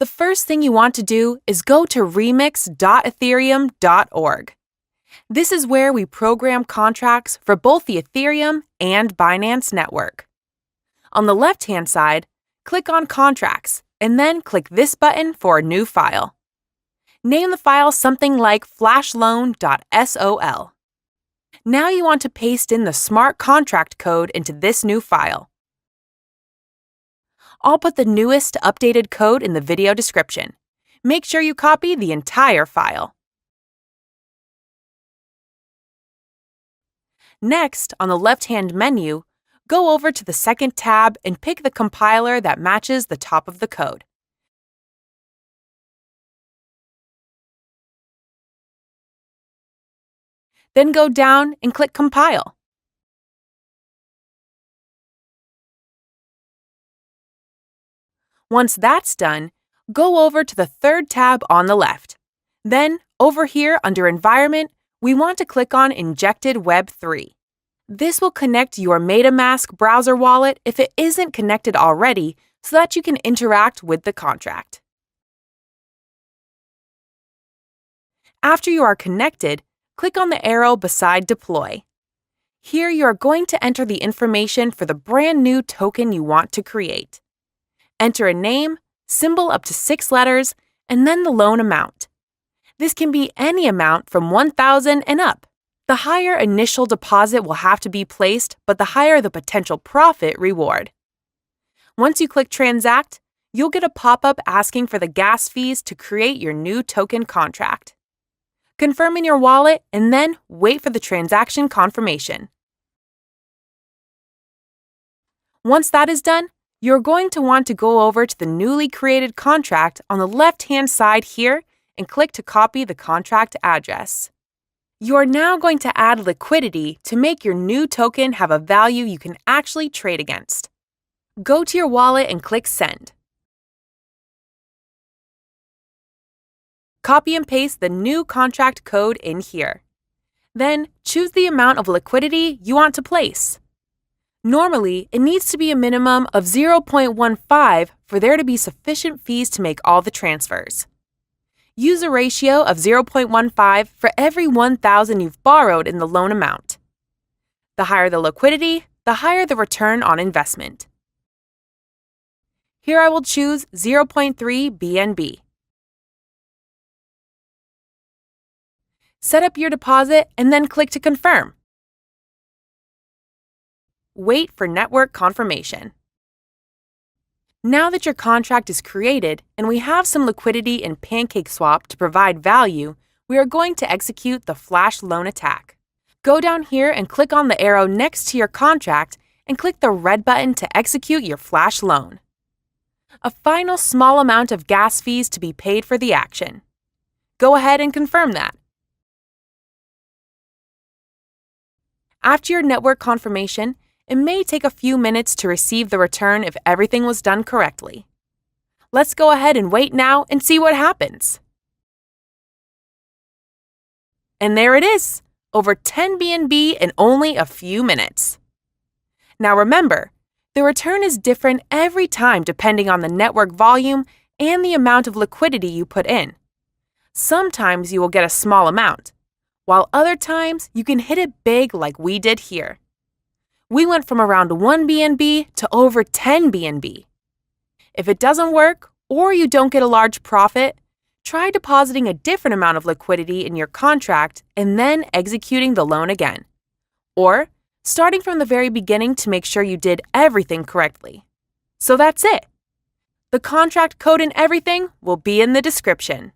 the first thing you want to do is go to remix.ethereum.org. This is where we program contracts for both the Ethereum and Binance network. On the left-hand side, click on Contracts, and then click this button for a new file. Name the file something like flashloan.sol. Now you want to paste in the smart contract code into this new file. I'll put the newest updated code in the video description. Make sure you copy the entire file. Next, on the left-hand menu, go over to the second tab and pick the compiler that matches the top of the code. Then go down and click Compile. Once that's done, go over to the third tab on the left. Then, over here under Environment, we want to click on Injected Web 3. This will connect your MetaMask browser wallet if it isn't connected already so that you can interact with the contract. After you are connected, click on the arrow beside Deploy. Here you are going to enter the information for the brand new token you want to create. Enter a name, symbol up to 6 letters, and then the loan amount. This can be any amount from $1,000 and up. The higher initial deposit will have to be placed, but the higher the potential profit reward. Once you click Transact, you'll get a pop-up asking for the gas fees to create your new token contract. Confirm in your wallet and then wait for the transaction confirmation. Once that is done, you're going to want to go over to the newly created contract on the left-hand side here and click to copy the contract address. You are now going to add liquidity to make your new token have a value you can actually trade against. Go to your wallet and click Send. Copy and paste the new contract code in here. Then choose the amount of liquidity you want to place. Normally, it needs to be a minimum of 0.15 for there to be sufficient fees to make all the transfers. Use a ratio of 0.15 for every 1,000 you've borrowed in the loan amount. The higher the liquidity, the higher the return on investment. Here I will choose 0.3 BNB. Set up your deposit and then click to confirm. Wait for network confirmation. Now that your contract is created and we have some liquidity in PancakeSwap to provide value, we are going to execute the flash loan attack. Go down here and click on the arrow next to your contract and click the red button to execute your flash loan. A final small amount of gas fees to be paid for the action. Go ahead and confirm that. After your network confirmation, it may take a few minutes to receive the return if everything was done correctly. Let's go ahead and wait now and see what happens. And there it is, over 10 BNB in only a few minutes. Now remember, the return is different every time depending on the network volume and the amount of liquidity you put in. Sometimes you will get a small amount, while other times you can hit it big like we did here. We went from around 1 BNB to over 10 BNB. If it doesn't work or you don't get a large profit, try depositing a different amount of liquidity in your contract and then executing the loan again. Or starting from the very beginning to make sure you did everything correctly. So that's it. The contract code and everything will be in the description.